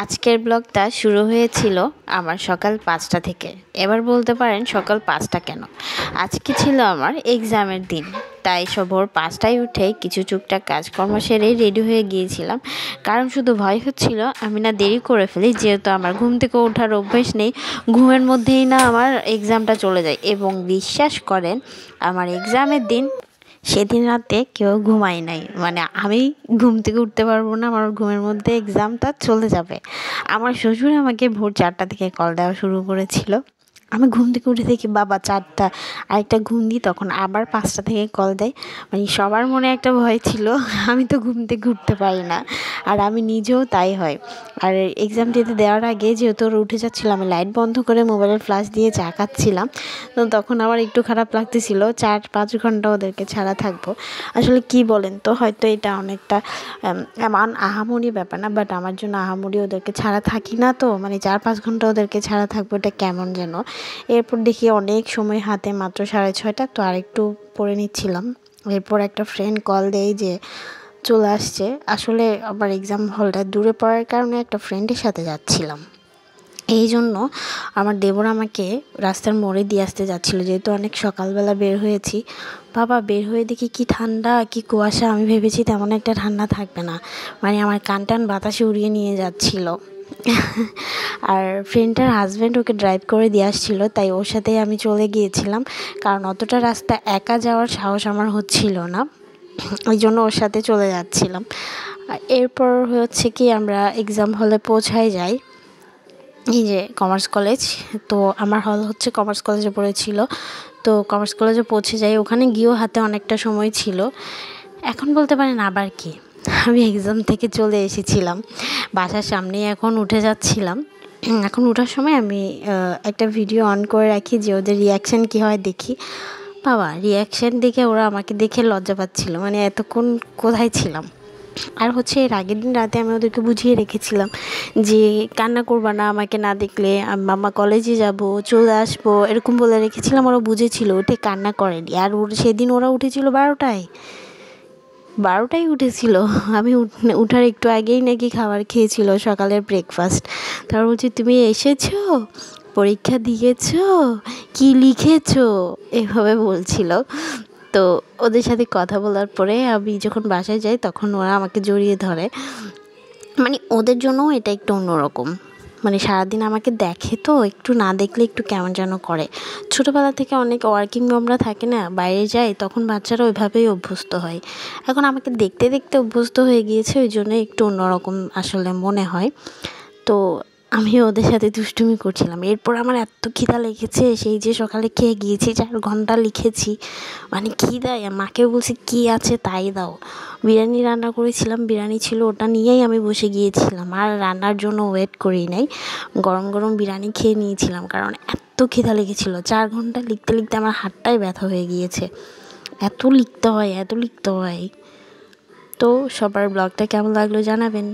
আজকের ব্লগটা শুরু হয়েছিল আমার সকাল 5টা থেকে। এবার বলতে পারেন সকাল 5টা কেন, আজকে ছিল আমার এক্সামের দিন। তাই ভোর 5টায় উঠে কিছু টুকটাক কাজকর্ম সেরে রেডি হয়ে গিয়েছিলাম, কারণ শুধু ভয় হচ্ছিল আমি না দেরি করে ফেলি, যেহেতু আমার ঘুম থেকে ওঠার অভ্যাস নেই। ঘুমের মধ্যেই না আমার এক্সামটা চলে যায়, এবং বিশ্বাস করেন আমার এক্সামের দিন সেদিন রাতে কেউ ঘুমায় নাই, মানে আমি ঘুম থেকে উঠতে পারবো না, আমার ঘুমের মধ্যে এক্সামটা চলে যাবে। আমার শ্বশুর আমাকে ভোর 4টা থেকে কল দেওয়া শুরু করেছিল। আমি ঘুম থেকে উঠে দেখি বাবা 4টা, আরেকটা ঘুম দিই, তখন আবার 5টা থেকে কল দেয়। মানে সবার মনে একটা ভয় ছিল, আমি তো ঘুম থেকে উঠতে পারি না, আর আমি নিজেও তাই হয়। আর এক্সাম দিতে দেওয়ার আগে যেহেতু ওরা উঠে যাচ্ছিলো, আমি লাইট বন্ধ করে মোবাইলের ফ্ল্যাশ দিয়ে চা খাচ্ছিলাম। তো তখন আমার একটু খারাপ লাগতেছিল, 4-5 ঘন্টা ওদেরকে ছাড়া থাকবো। আসলে কি বলেন তো, হয়তো এটা অনেকটা এমন আহামরি ব্যাপার না, বাট আমার জন্য আহামরি, ওদেরকে ছাড়া থাকি না তো, মানে 4-5 ঘন্টা ওদেরকে ছাড়া থাকবো, এটা কেমন যেন। এরপর দেখি অনেক সময় হাতে, মাত্র 6:30, তো আরেকটু পড়ে নিচ্ছিলাম। এরপর একটা ফ্রেন্ড কল দেয় যে চলে আসছে। আসলে আমার এক্সাম হলটা দূরে পড়ার কারণে একটা ফ্রেন্ডের সাথে যাচ্ছিলাম, এই জন্য আমার দেবর আমাকে রাস্তার মোড়ে দিয়ে আসতে যাচ্ছিলো, যেহেতু অনেক সকালবেলা বের হয়েছি। বাবা বের হয়ে দেখি কি ঠান্ডা, কি কুয়াশা। আমি ভেবেছি তেমন একটা ঠান্ডা থাকবে না, মানে আমার কান বাতাসে উড়িয়ে নিয়ে যাচ্ছিল। আর ফ্রেন্ডটার হাজব্যান্ড ওকে ড্রাইভ করে দিয়ে আসছিলো, তাই ওর সাথেই আমি চলে গিয়েছিলাম, কারণ অতটা রাস্তা একা যাওয়ার সাহস আমার হচ্ছিল না, ওই জন্য ওর সাথে চলে যাচ্ছিলাম। এরপর হচ্ছে কি আমরা এক্সাম হলে পৌঁছায় যাই, এই যে কমার্স কলেজ। তো আমার হল হচ্ছে কমার্স কলেজে পড়েছিল। তো কমার্স কলেজে পৌঁছে যাই, ওখানে গিয়েও হাতে অনেকটা সময় ছিল। এখন বলতে পারেন আবার কি, আমি এক্সাম থেকে চলে এসেছিলাম বাসার সামনে, এখন উঠে যাচ্ছিলাম। এখন ওঠার সময় আমি একটা ভিডিও অন করে রাখি যে ওদের রিয়াকশান কী হয় দেখি। বাবা রিয়াকশান দেখে ওরা আমাকে দেখে লজ্জা পাচ্ছিল, মানে এতক্ষণ কোথায় ছিলাম। আর হচ্ছে এর আগের দিন রাতে আমি ওদেরকে বুঝিয়ে রেখেছিলাম যে কান্না করবা না, আমাকে না দেখলে মামা কলেজে যাব, চলে আসবো, এরকম বলে রেখেছিলাম। ওরা বুঝেছিল, উঠে কান্না করেনি। আর সেদিন ওরা উঠেছিল 12টায় উঠেছিল। আমি উঠার একটু আগেই নাকি খাবার খেয়েছিল, সকালের ব্রেকফাস্ট। তারপর বলছি তুমি এসেছো, পরীক্ষা দিয়েছো, কি লিখেছো, এভাবে বলছিল। তো ওদের সাথে কথা বলার পরে আমি যখন বাসায় যাই, তখন ওরা আমাকে জড়িয়ে ধরে। মানে ওদের জন্যও এটা একটু অন্যরকম, মানে সারাদিন আমাকে দেখে, তো একটু না দেখলে একটু কেমন যেন করে। ছোটোবেলা থেকে অনেক ওয়ার্কিং মমরা থাকে না, বাইরে যায়, তখন বাচ্চারা ওইভাবেই অভ্যস্ত হয়। এখন আমাকে দেখতে দেখতে অভ্যস্ত হয়ে গিয়েছে, ওই জন্য একটু অন্যরকম আসলে মনে হয়। তো আমি ওদের সাথে দুষ্টুমি করছিলাম। এরপর আমার এত খিদা লেগেছে, সেই যে সকালে খেয়ে গিয়েছি, 4 ঘন্টা লিখেছি, মানে খিদায় মাকে বলছি কি আছে তাই দাও। বিরিয়ানি রান্না করেছিলাম, বিরিয়ানি ছিল, ওটা নিয়েই আমি বসে গিয়েছিলাম, আর রান্নার জন্য ওয়েট করি নাই, গরম গরম বিরিয়ানি খেয়ে নিয়েছিলাম, কারণ এত খিদা লেগেছিলো। 4 ঘন্টা লিখতে লিখতে আমার হাতটাই ব্যথা হয়ে গিয়েছে, এত লিখতে হয়। তো সবার ব্লগটা কেমন লাগলো জানাবেন।